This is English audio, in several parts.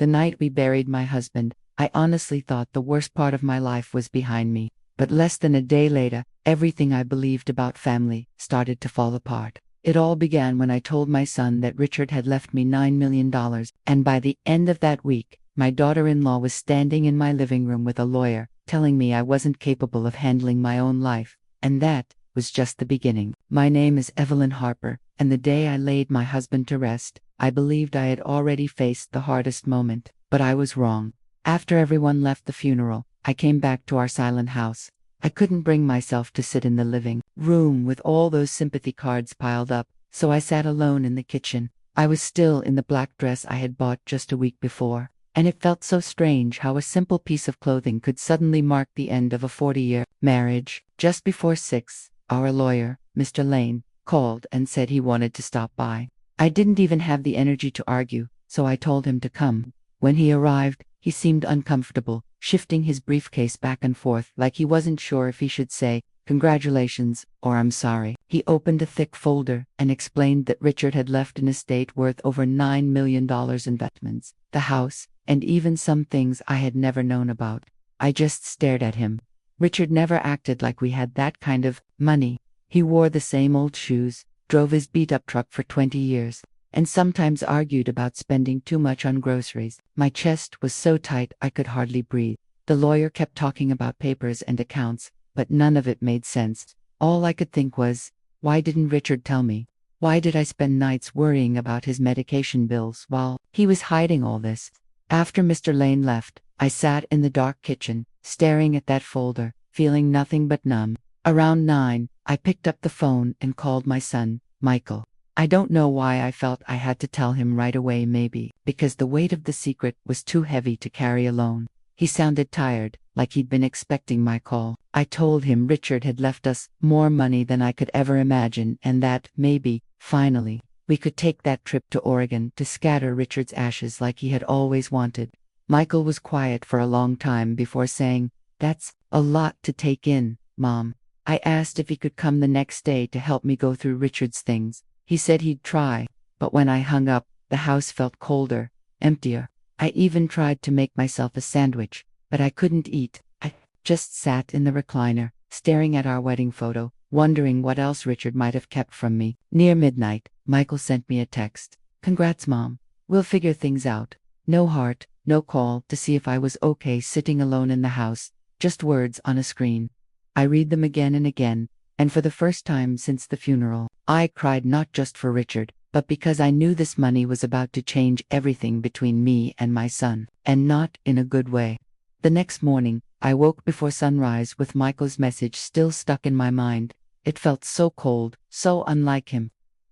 The night we buried my husband, I honestly thought the worst part of my life was behind me. But less than a day later, everything I believed about family started to fall apart. It all began when I told my son that Richard had left me $9 million, and by the end of that week, my daughter-in-law was standing in my living room with a lawyer, telling me I wasn't capable of handling my own life, and that was just the beginning. My name is Evelyn Harper, and the day I laid my husband to rest, I believed I had already faced the hardest moment, but I was wrong. After everyone left the funeral, I came back to our silent house. I couldn't bring myself to sit in the living room with all those sympathy cards piled up, so I sat alone in the kitchen. I was still in the black dress I had bought just a week before, and it felt so strange how a simple piece of clothing could suddenly mark the end of a 40-year marriage. Just before 6, our lawyer, Mr. Lane, called and said he wanted to stop by. I didn't even have the energy to argue, so I told him to come. When he arrived, he seemed uncomfortable, shifting his briefcase back and forth like he wasn't sure if he should say, "Congratulations," or "I'm sorry." He opened a thick folder and explained that Richard had left an estate worth over $9 million in investments, the house, and even some things I had never known about. I just stared at him. Richard never acted like we had that kind of money. He wore the same old shoes, drove his beat-up truck for 20 years, and sometimes argued about spending too much on groceries. My chest was so tight I could hardly breathe. The lawyer kept talking about papers and accounts, but none of it made sense. All I could think was, why didn't Richard tell me? Why did I spend nights worrying about his medication bills while he was hiding all this? After Mr. Lane left, I sat in the dark kitchen, staring at that folder, feeling nothing but numb. Around 9, I picked up the phone and called my son, Michael. I don't know why I felt I had to tell him right away, maybe because the weight of the secret was too heavy to carry alone. He sounded tired, like he'd been expecting my call. I told him Richard had left us more money than I could ever imagine, and that, maybe, finally, we could take that trip to Oregon to scatter Richard's ashes like he had always wanted. Michael was quiet for a long time before saying, "That's a lot to take in, Mom." I asked if he could come the next day to help me go through Richard's things. He said he'd try, but when I hung up, the house felt colder, emptier. I even tried to make myself a sandwich, but I couldn't eat. I just sat in the recliner, staring at our wedding photo, wondering what else Richard might have kept from me. Near midnight, Michael sent me a text. "Congrats, Mom. We'll figure things out." No heart, no call to see if I was okay sitting alone in the house, just words on a screen. I read them again and again, and for the first time since the funeral, I cried not just for Richard, but because I knew this money was about to change everything between me and my son, and not in a good way. The next morning, I woke before sunrise with Michael's message still stuck in my mind. It felt so cold, so unlike him.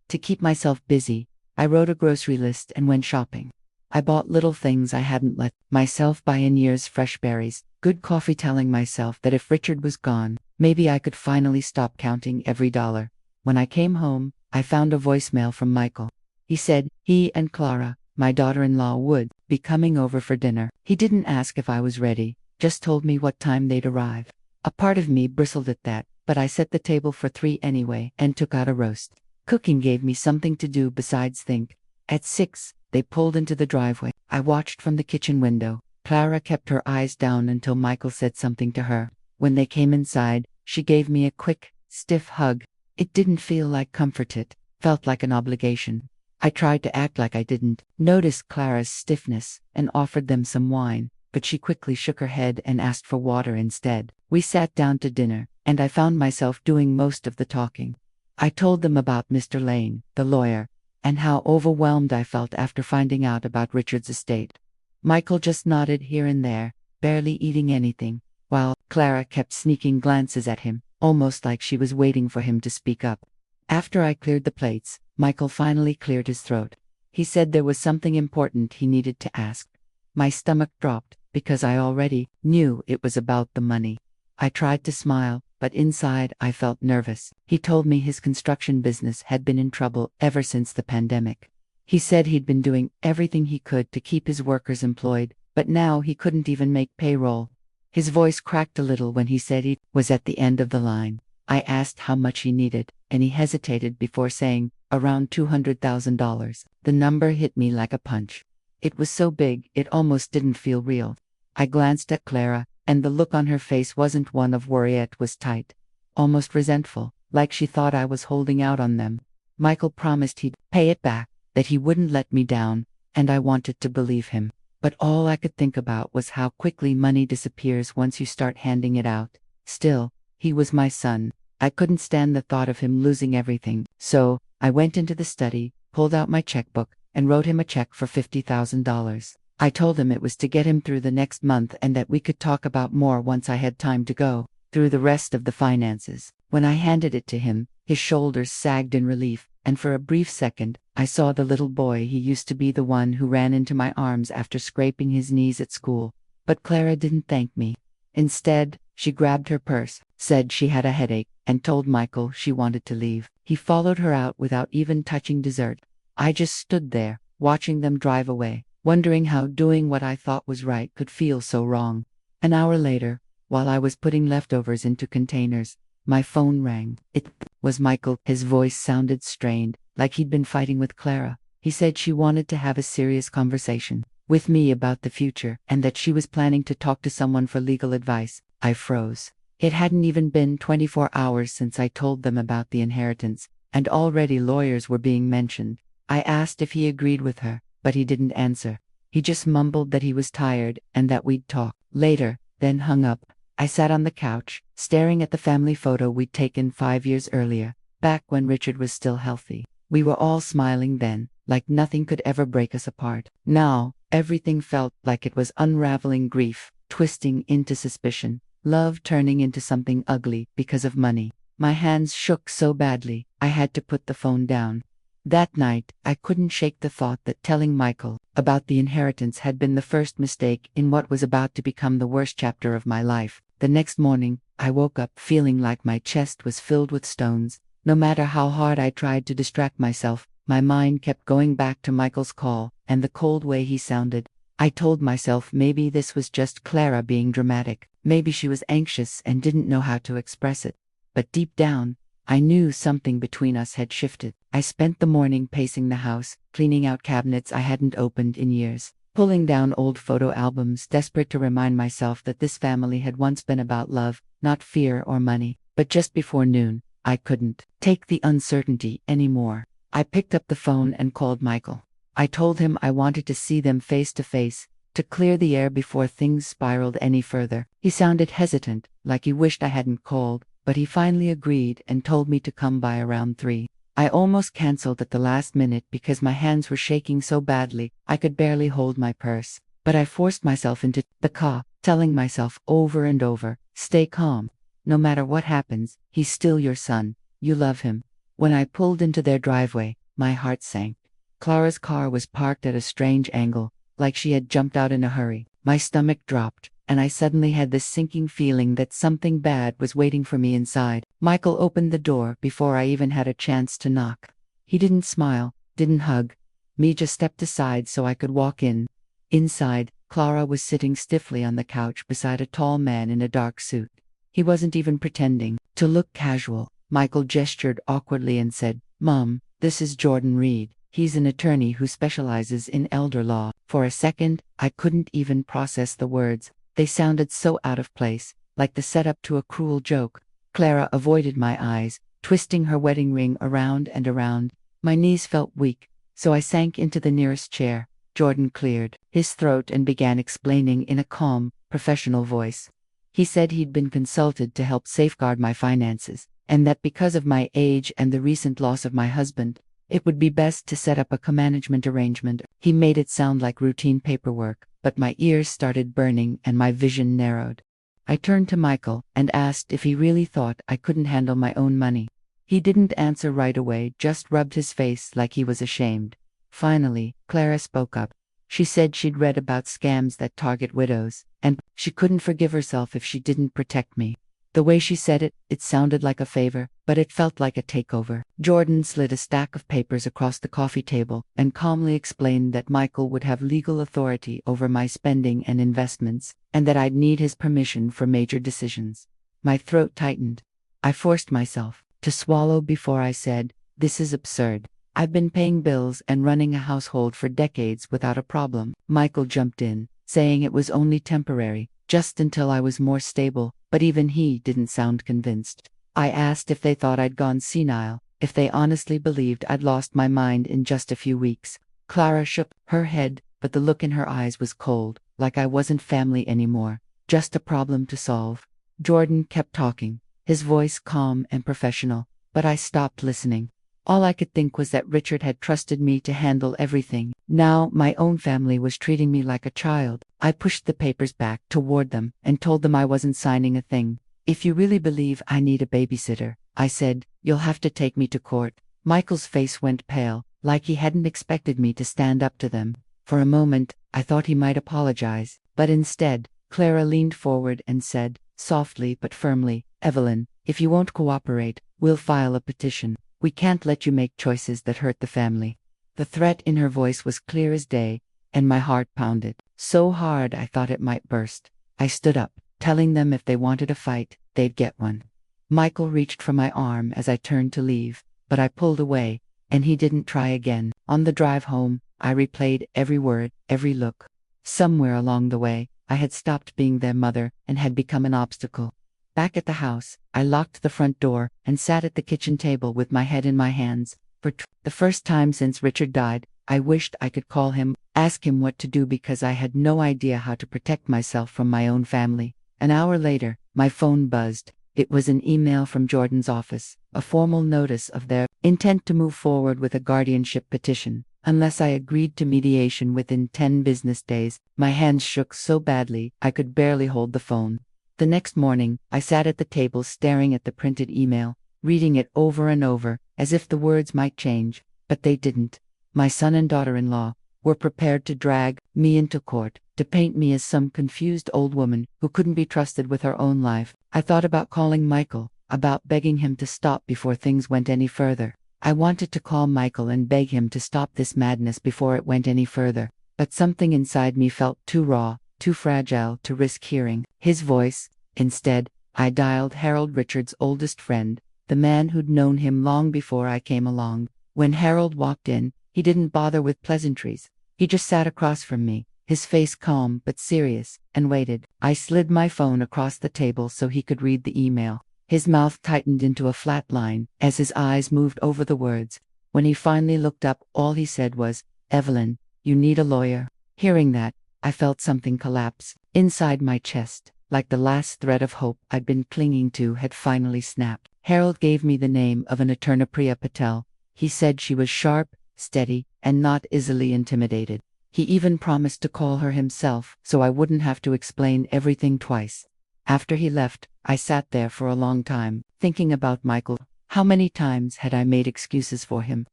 To keep myself busy, I wrote a grocery list and went shopping. I bought little things I hadn't let myself buy in years: fresh berries, good coffee, telling myself that if Richard was gone, maybe I could finally stop counting every dollar. When I came home, I found a voicemail from Michael. He said he and Clara, my daughter-in-law, would be coming over for dinner. He didn't ask if I was ready, just told me what time they'd arrive. A part of me bristled at that, but I set the table for 3 anyway and took out a roast. Cooking gave me something to do besides think. At 6, they pulled into the driveway. I watched from the kitchen window. Clara kept her eyes down until Michael said something to her. When they came inside, she gave me a quick, stiff hug. It didn't feel like comfort, it felt like an obligation. I tried to act like I didn't notice Clara's stiffness and offered them some wine, but she quickly shook her head and asked for water instead. We sat down to dinner, and I found myself doing most of the talking. I told them about Mr. Lane, the lawyer, and how overwhelmed I felt after finding out about Richard's estate. Michael just nodded here and there, barely eating anything, while Clara kept sneaking glances at him, almost like she was waiting for him to speak up. After I cleared the plates, Michael finally cleared his throat. He said there was something important he needed to ask. My stomach dropped, because I already knew it was about the money. I tried to smile, but inside I felt nervous. He told me his construction business had been in trouble ever since the pandemic. He said he'd been doing everything he could to keep his workers employed, but now he couldn't even make payroll. His voice cracked a little when he said he was at the end of the line. I asked how much he needed, and he hesitated before saying, around $200,000. The number hit me like a punch. It was so big, it almost didn't feel real. I glanced at Clara, and the look on her face wasn't one of worry, it was tight. Almost resentful, like she thought I was holding out on them. Michael promised he'd pay it back, that he wouldn't let me down, and I wanted to believe him. But all I could think about was how quickly money disappears once you start handing it out. Still, he was my son. I couldn't stand the thought of him losing everything, so I went into the study, pulled out my checkbook, and wrote him a check for $50,000. I told him it was to get him through the next month and that we could talk about more once I had time to go through the rest of the finances. When I handed it to him, his shoulders sagged in relief, and for a brief second, I saw the little boy he used to be, the one who ran into my arms after scraping his knees at school. But Clara didn't thank me. Instead, she grabbed her purse, said she had a headache, and told Michael she wanted to leave. He followed her out without even touching dessert. I just stood there, watching them drive away, wondering how doing what I thought was right could feel so wrong. An hour later, while I was putting leftovers into containers, my phone rang. It was Michael. His voice sounded strained, like he'd been fighting with Clara. He said she wanted to have a serious conversation with me about the future, and that she was planning to talk to someone for legal advice. I froze. It hadn't even been 24 hours since I told them about the inheritance, and already lawyers were being mentioned. I asked if he agreed with her, but he didn't answer. He just mumbled that he was tired and that we'd talk later, then hung up. I sat on the couch, staring at the family photo we'd taken 5 years earlier, back when Richard was still healthy. We were all smiling then, like nothing could ever break us apart. Now, everything felt like it was unraveling, grief twisting into suspicion, love turning into something ugly because of money. My hands shook so badly, I had to put the phone down. That night, I couldn't shake the thought that telling Michael about the inheritance had been the first mistake in what was about to become the worst chapter of my life. The next morning, I woke up feeling like my chest was filled with stones. No matter how hard I tried to distract myself, my mind kept going back to Michael's call and the cold way he sounded. I told myself maybe this was just Clara being dramatic. Maybe she was anxious and didn't know how to express it. But deep down, I knew something between us had shifted. I spent the morning pacing the house, cleaning out cabinets I hadn't opened in years, pulling down old photo albums, desperate to remind myself that this family had once been about love, not fear or money. But just before noon, I couldn't take the uncertainty anymore. I picked up the phone and called Michael. I told him I wanted to see them face to face, to clear the air before things spiraled any further. He sounded hesitant, like he wished I hadn't called, but he finally agreed and told me to come by around 3. I almost canceled at the last minute because my hands were shaking so badly I could barely hold my purse. But I forced myself into the car, telling myself over and over, stay calm. No matter what happens, he's still your son. You love him. When I pulled into their driveway, my heart sank. Clara's car was parked at a strange angle, like she had jumped out in a hurry. My stomach dropped, and I suddenly had this sinking feeling that something bad was waiting for me inside. Michael opened the door before I even had a chance to knock. He didn't smile, didn't hug me, just stepped aside so I could walk in. Inside, Clara was sitting stiffly on the couch beside a tall man in a dark suit. He wasn't even pretending to look casual. Michael gestured awkwardly and said, "Mom, this is Jordan Reed. He's an attorney who specializes in elder law." For a second, I couldn't even process the words. They sounded so out of place, like the setup to a cruel joke. Clara avoided my eyes, twisting her wedding ring around and around. My knees felt weak, so I sank into the nearest chair. Jordan cleared his throat and began explaining in a calm, professional voice. He said he'd been consulted to help safeguard my finances, and that because of my age and the recent loss of my husband, it would be best to set up a co-management arrangement. He made it sound like routine paperwork, but my ears started burning and my vision narrowed. I turned to Michael and asked if he really thought I couldn't handle my own money. He didn't answer right away, just rubbed his face like he was ashamed. Finally, Clara spoke up. She said she'd read about scams that target widows, and she couldn't forgive herself if she didn't protect me. The way she said it, it sounded like a favor, but it felt like a takeover. Jordan slid a stack of papers across the coffee table and calmly explained that Michael would have legal authority over my spending and investments, and that I'd need his permission for major decisions. My throat tightened. I forced myself to swallow before I said, "This is absurd." I've been paying bills and running a household for decades without a problem. Michael jumped in, saying it was only temporary, just until I was more stable, but even he didn't sound convinced. I asked if they thought I'd gone senile, if they honestly believed I'd lost my mind in just a few weeks. Clara shook her head, but the look in her eyes was cold, like I wasn't family anymore, just a problem to solve. Jordan kept talking, his voice calm and professional, but I stopped listening. All I could think was that Richard had trusted me to handle everything. Now my own family was treating me like a child. I pushed the papers back toward them and told them I wasn't signing a thing. If you really believe I need a babysitter, I said, you'll have to take me to court. Michael's face went pale, like he hadn't expected me to stand up to them. For a moment, I thought he might apologize, but instead, Clara leaned forward and said, softly but firmly, Evelyn, if you won't cooperate, we'll file a petition. We can't let you make choices that hurt the family. The threat in her voice was clear as day, and my heart pounded, so hard I thought it might burst. I stood up, telling them if they wanted a fight, they'd get one. Michael reached for my arm as I turned to leave, but I pulled away, and he didn't try again. On the drive home, I replayed every word, every look. Somewhere along the way, I had stopped being their mother and had become an obstacle. Back at the house, I locked the front door and sat at the kitchen table with my head in my hands. For the first time since Richard died, I wished I could call him, ask him what to do because I had no idea how to protect myself from my own family. An hour later, my phone buzzed. It was an email from Jordan's office, a formal notice of their intent to move forward with a guardianship petition. Unless I agreed to mediation within 10 business days, my hands shook so badly I could barely hold the phone. The next morning, I sat at the table staring at the printed email, reading it over and over, as if the words might change, but they didn't. My son and daughter-in-law were prepared to drag me into court, to paint me as some confused old woman who couldn't be trusted with her own life. I thought about calling Michael, about begging him to stop before things went any further. I wanted to call Michael and beg him to stop this madness before it went any further, but something inside me felt too raw, too fragile to risk hearing his voice. Instead, I dialed Harold, Richard's oldest friend, the man who'd known him long before I came along. When Harold walked in, he didn't bother with pleasantries. He just sat across from me, his face calm but serious, and waited. I slid my phone across the table so he could read the email. His mouth tightened into a flat line as his eyes moved over the words. When he finally looked up, all he said was, Evelyn, you need a lawyer. Hearing that, I felt something collapse inside my chest, like the last thread of hope I'd been clinging to had finally snapped. Harold gave me the name of an attorney, Priya Patel. He said she was sharp, steady, and not easily intimidated. He even promised to call her himself so I wouldn't have to explain everything twice. After he left, I sat there for a long time, thinking about Michael. How many times had I made excuses for him?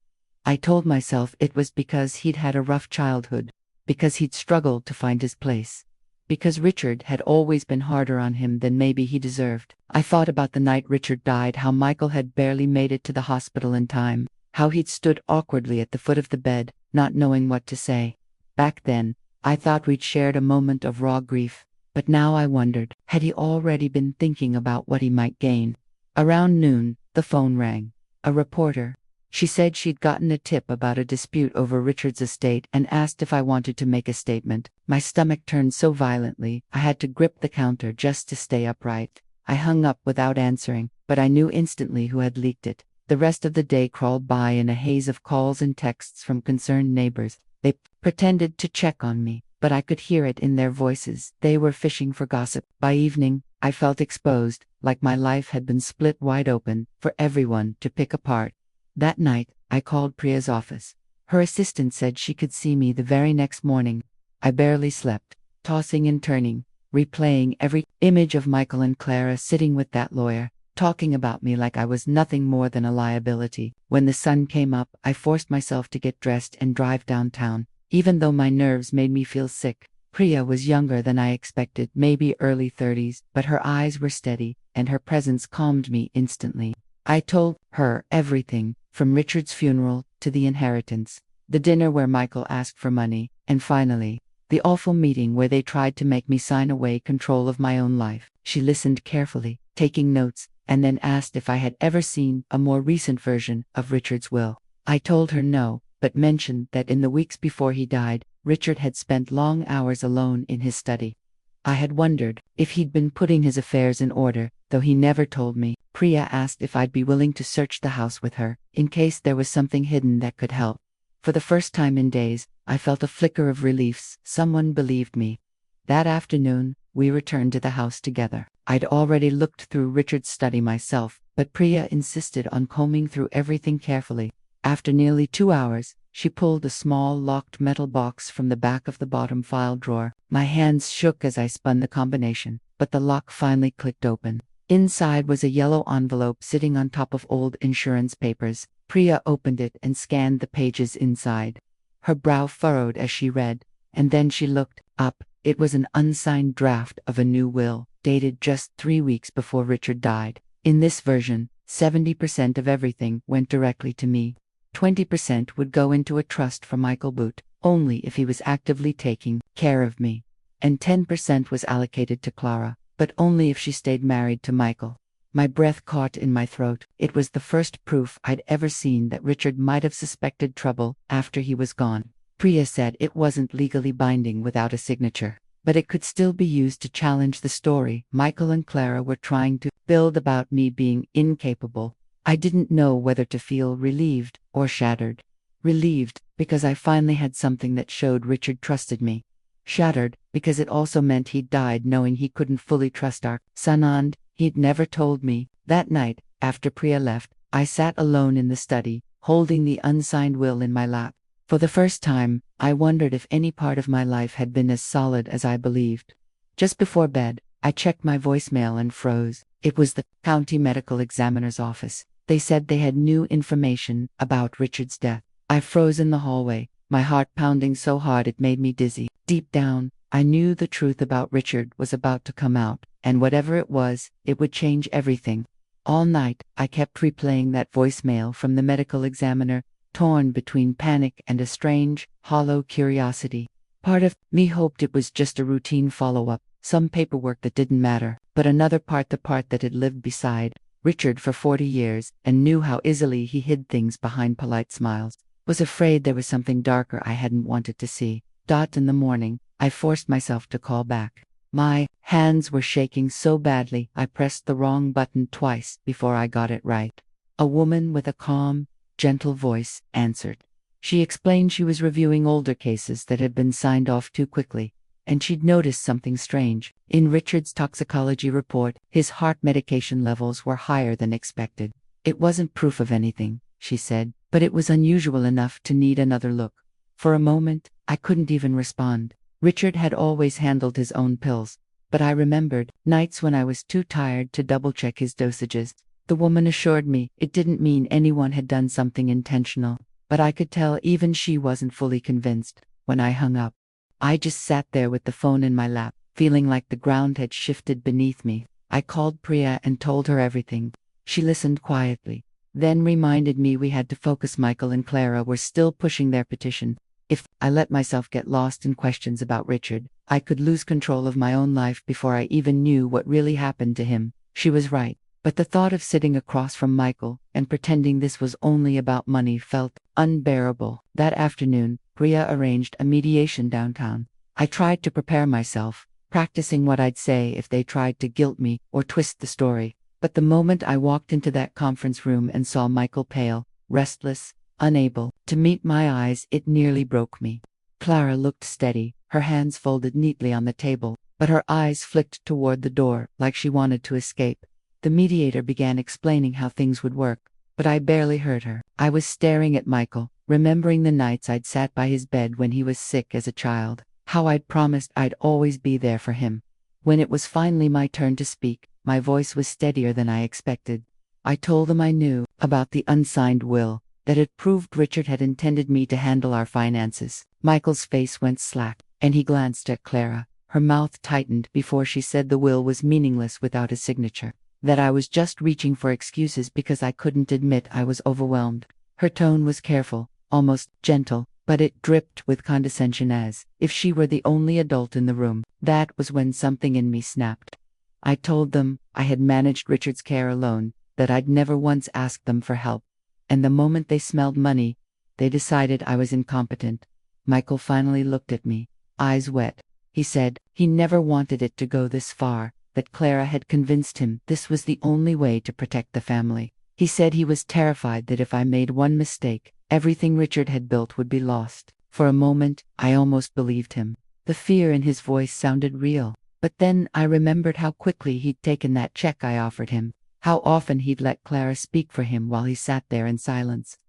I told myself it was because he'd had a rough childhood, because he'd struggled to find his place, because Richard had always been harder on him than maybe he deserved. I thought about the night Richard died, how Michael had barely made it to the hospital in time, how he'd stood awkwardly at the foot of the bed, not knowing what to say. Back then, I thought we'd shared a moment of raw grief, but now I wondered, had he already been thinking about what he might gain? Around noon, the phone rang. A reporter. She said she'd gotten a tip about a dispute over Richard's estate and asked if I wanted to make a statement. My stomach turned so violently, I had to grip the counter just to stay upright. I hung up without answering, but I knew instantly who had leaked it. The rest of the day crawled by in a haze of calls and texts from concerned neighbors. They pretended to check on me, but I could hear it in their voices. They were fishing for gossip. By evening, I felt exposed, like my life had been split wide open for everyone to pick apart. That night, I called Priya's office. Her assistant said she could see me the very next morning. I barely slept, tossing and turning, replaying every image of Michael and Clara sitting with that lawyer, talking about me like I was nothing more than a liability. When the sun came up, I forced myself to get dressed and drive downtown, even though my nerves made me feel sick. Priya was younger than I expected, maybe early 30s, but her eyes were steady, and her presence calmed me instantly. I told her everything, from Richard's funeral to the inheritance, the dinner where Michael asked for money, and finally, the awful meeting where they tried to make me sign away control of my own life. She listened carefully, taking notes, and then asked if I had ever seen a more recent version of Richard's will. I told her no, but mentioned that in the weeks before he died, Richard had spent long hours alone in his study. I had wondered if he'd been putting his affairs in order, though he never told me. Priya asked if I'd be willing to search the house with her, in case there was something hidden that could help. For the first time in days, I felt a flicker of relief. Someone believed me. That afternoon, we returned to the house together. I'd already looked through Richard's study myself, but Priya insisted on combing through everything carefully. After nearly 2 hours, she pulled a small locked metal box from the back of the bottom file drawer. My hands shook as I spun the combination, but the lock finally clicked open. Inside was a yellow envelope sitting on top of old insurance papers. Priya opened it and scanned the pages inside. Her brow furrowed as she read, and then she looked up. It was an unsigned draft of a new will, dated just 3 weeks before Richard died. In this version, 70% of everything went directly to me. 20% would go into a trust for Michael Boot, only if he was actively taking care of me. And 10% was allocated to Clara, but only if she stayed married to Michael. My breath caught in my throat. It was the first proof I'd ever seen that Richard might have suspected trouble after he was gone. Priya said it wasn't legally binding without a signature, but it could still be used to challenge the story Michael and Clara were trying to build about me being incapable. I didn't know whether to feel relieved or shattered. Relieved, because I finally had something that showed Richard trusted me. Shattered, because it also meant he'd died knowing he couldn't fully trust our Sanand. He'd never told me. That night, after Priya left, I sat alone in the study, holding the unsigned will in my lap. For the first time, I wondered if any part of my life had been as solid as I believed. Just before bed, I checked my voicemail and froze. It was the county medical examiner's office. They said they had new information about Richard's death. I froze in the hallway, my heart pounding so hard it made me dizzy. Deep down, I knew the truth about Richard was about to come out, and whatever it was, it would change everything. All night, I kept replaying that voicemail from the medical examiner, torn between panic and a strange, hollow curiosity. Part of me hoped it was just a routine follow-up, some paperwork that didn't matter, but another part, the part that had lived beside Richard for 40 years and knew how easily he hid things behind polite smiles, was afraid there was something darker I hadn't wanted to see. In the morning, I forced myself to call back. My hands were shaking so badly I pressed the wrong button twice before I got it right. A woman with a calm, gentle voice answered. She explained she was reviewing older cases that had been signed off too quickly, and she'd noticed something strange. In Richard's toxicology report, his heart medication levels were higher than expected. It wasn't proof of anything, she said, but it was unusual enough to need another look. For a moment, I couldn't even respond. Richard had always handled his own pills, but I remembered nights when I was too tired to double-check his dosages. The woman assured me it didn't mean anyone had done something intentional, but I could tell even she wasn't fully convinced. When I hung up, I just sat there with the phone in my lap, feeling like the ground had shifted beneath me. I called Priya and told her everything. She listened quietly, then reminded me we had to focus. Michael and Clara were still pushing their petition. If I let myself get lost in questions about Richard, I could lose control of my own life before I even knew what really happened to him. She was right, but the thought of sitting across from Michael and pretending this was only about money felt unbearable. That afternoon, Priya arranged a mediation downtown. I tried to prepare myself, practicing what I'd say if they tried to guilt me or twist the story. But the moment I walked into that conference room and saw Michael pale, restless, unable to meet my eyes, it nearly broke me. Clara looked steady, her hands folded neatly on the table, but her eyes flicked toward the door like she wanted to escape. The mediator began explaining how things would work, but I barely heard her. I was staring at Michael, remembering the nights I'd sat by his bed when he was sick as a child, how I'd promised I'd always be there for him. When it was finally my turn to speak, my voice was steadier than I expected. I told them I knew about the unsigned will, that had proved Richard had intended me to handle our finances. Michael's face went slack, and he glanced at Clara. Her mouth tightened before she said the will was meaningless without a signature, that I was just reaching for excuses because I couldn't admit I was overwhelmed. Her tone was careful, almost gentle, but it dripped with condescension as if she were the only adult in the room. That was when something in me snapped. I told them I had managed Richard's care alone, that I'd never once asked them for help. and the moment they smelled money, they decided I was incompetent. Michael finally looked at me, eyes wet. He said he never wanted it to go this far, that Clara had convinced him this was the only way to protect the family. He said he was terrified that if I made one mistake, everything Richard had built would be lost. For a moment, I almost believed him. The fear in his voice sounded real. But then I remembered how quickly he'd taken that check I offered him, how often he'd let Clara speak for him while he sat there in silence.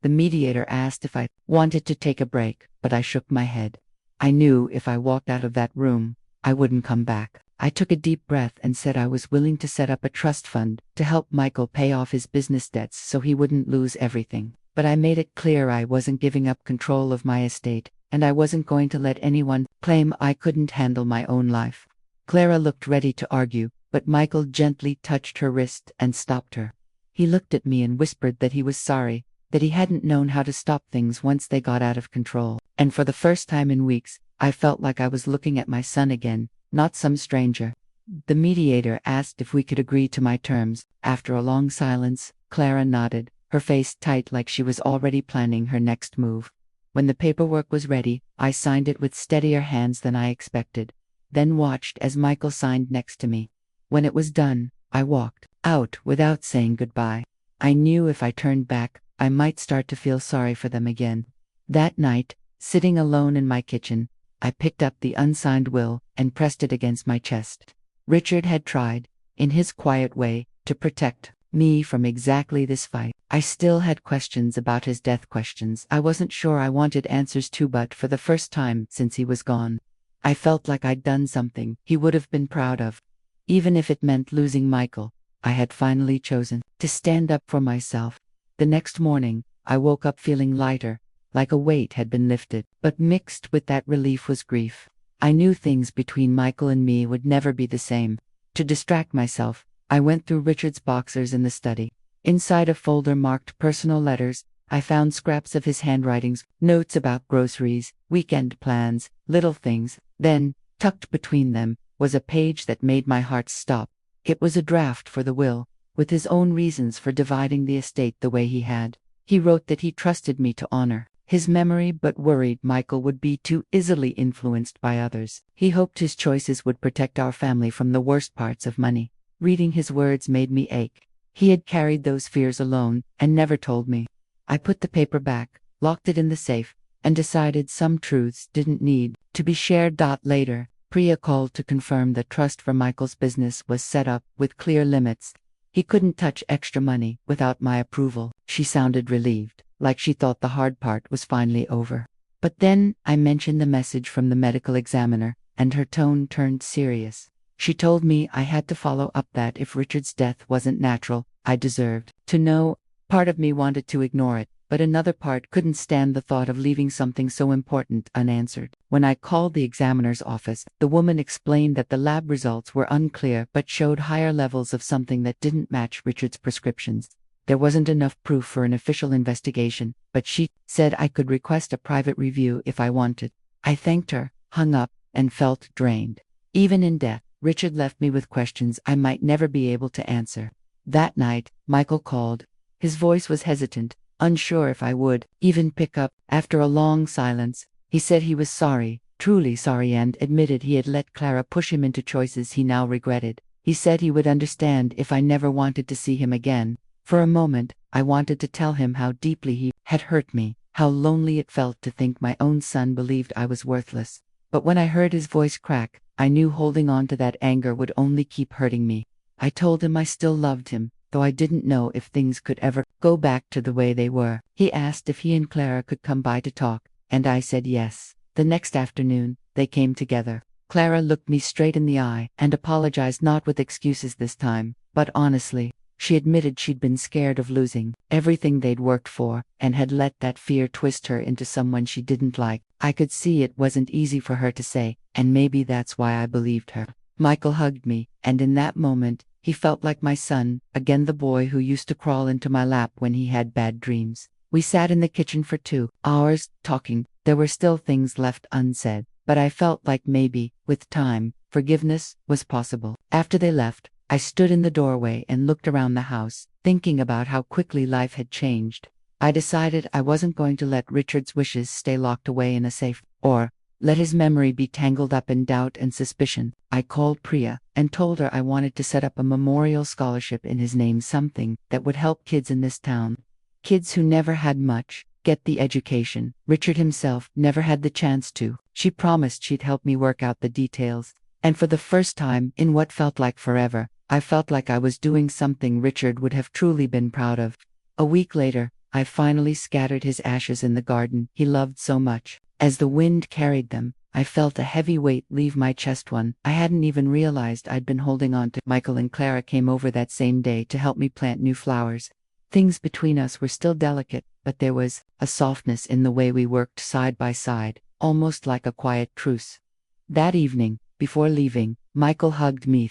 The mediator asked if I wanted to take a break, but I shook my head. I knew if I walked out of that room, I wouldn't come back. I took a deep breath and said I was willing to set up a trust fund to help Michael pay off his business debts so he wouldn't lose everything. But I made it clear I wasn't giving up control of my estate, and I wasn't going to let anyone claim I couldn't handle my own life. Clara looked ready to argue, but Michael gently touched her wrist and stopped her. He looked at me and whispered that he was sorry, that he hadn't known how to stop things once they got out of control. And for the first time in weeks, I felt like I was looking at my son again, not some stranger. The mediator asked if we could agree to my terms. After a long silence, Clara nodded, her face tight like she was already planning her next move. When the paperwork was ready, I signed it with steadier hands than I expected, then watched as Michael signed next to me. When it was done, I walked out without saying goodbye. I knew if I turned back, I might start to feel sorry for them again. That night, sitting alone in my kitchen, I picked up the unsigned will and pressed it against my chest. Richard had tried, in his quiet way, to protect me from exactly this fight. I still had questions about his death, questions I wasn't sure I wanted answers to, but for the first time since he was gone, I felt like I'd done something he would have been proud of. Even if it meant losing Michael, I had finally chosen to stand up for myself. The next morning, I woke up feeling lighter, like a weight had been lifted, but mixed with that relief was grief. I knew things between Michael and me would never be the same. To distract myself, I went through Richard's boxers in the study. Inside a folder marked personal letters, I found scraps of his handwritings, notes about groceries, weekend plans, little things. Then, tucked between them, was a page that made my heart stop. It was a draft for the will, with his own reasons for dividing the estate the way he had. He wrote that he trusted me to honor his memory but worried Michael would be too easily influenced by others. He hoped his choices would protect our family from the worst parts of money. Reading his words made me ache. He had carried those fears alone and never told me. I put the paper back, locked it in the safe, and decided some truths didn't need to be shared. Later, Priya called to confirm that trust for Michael's business was set up with clear limits. He couldn't touch extra money without my approval. She sounded relieved, like she thought the hard part was finally over. But then I mentioned the message from the medical examiner, and her tone turned serious. She told me I had to follow up, that if Richard's death wasn't natural, I deserved to know. Part of me wanted to ignore it, but another part couldn't stand the thought of leaving something so important unanswered. When I called the examiner's office, the woman explained that the lab results were unclear but showed higher levels of something that didn't match Richard's prescriptions. There wasn't enough proof for an official investigation, but she said I could request a private review if I wanted. I thanked her, hung up, and felt drained. Even in death, Richard left me with questions I might never be able to answer. That night, Michael called. His voice was hesitant, unsure if I would even pick up. After a long silence, he said he was sorry, truly sorry, and admitted he had let Clara push him into choices he now regretted. He said he would understand if I never wanted to see him again. For a moment, I wanted to tell him how deeply he had hurt me, how lonely it felt to think my own son believed I was worthless. But when I heard his voice crack, I knew holding on to that anger would only keep hurting me. I told him I still loved him, though I didn't know if things could ever go back to the way they were. He asked if he and Clara could come by to talk, and I said yes. The next afternoon, they came together. Clara looked me straight in the eye and apologized, not with excuses this time, but honestly. She admitted she'd been scared of losing everything they'd worked for, and had let that fear twist her into someone she didn't like. I could see it wasn't easy for her to say, and maybe that's why I believed her. Michael hugged me, and in that moment, he felt like my son, again, the boy who used to crawl into my lap when he had bad dreams. We sat in the kitchen for 2 hours, talking. There were still things left unsaid, but I felt like maybe, with time, forgiveness was possible. After they left, I stood in the doorway and looked around the house. thinking about how quickly life had changed. I decided I wasn't going to let Richard's wishes stay locked away in a safe, or let his memory be tangled up in doubt and suspicion. I called Priya and told her I wanted to set up a memorial scholarship in his name, something that would help kids in this town. Kids who never had much get the education Richard himself never had the chance to. She promised she'd help me work out the details. And for the first time in what felt like forever, I felt like I was doing something Richard would have truly been proud of. A week later, I finally scattered his ashes in the garden he loved so much. As the wind carried them, I felt a heavy weight leave my chest. One I hadn't even realized I'd been holding on to. Michael and Clara came over that same day to help me plant new flowers. Things between us were still delicate, but there was a softness in the way we worked side by side, almost like a quiet truce. That evening, before leaving, Michael hugged me,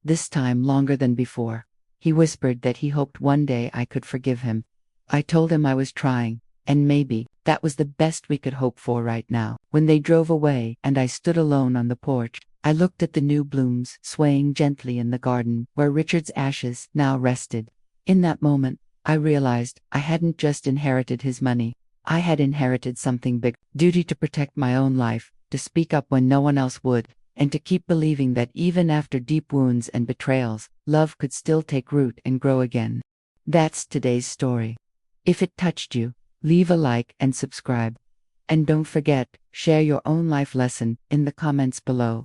this time longer than before. He whispered that he hoped one day I could forgive him. I told him I was trying, and maybe that was the best we could hope for right now. When they drove away and I stood alone on the porch, I looked at the new blooms swaying gently in the garden where Richard's ashes now rested. In that moment, I realized I hadn't just inherited his money. I had inherited something big: duty to protect my own life, to speak up when no one else would, and to keep believing that even after deep wounds and betrayals, love could still take root and grow again. That's today's story. If it touched you, leave a like and subscribe. And don't forget, share your own life lesson in the comments below.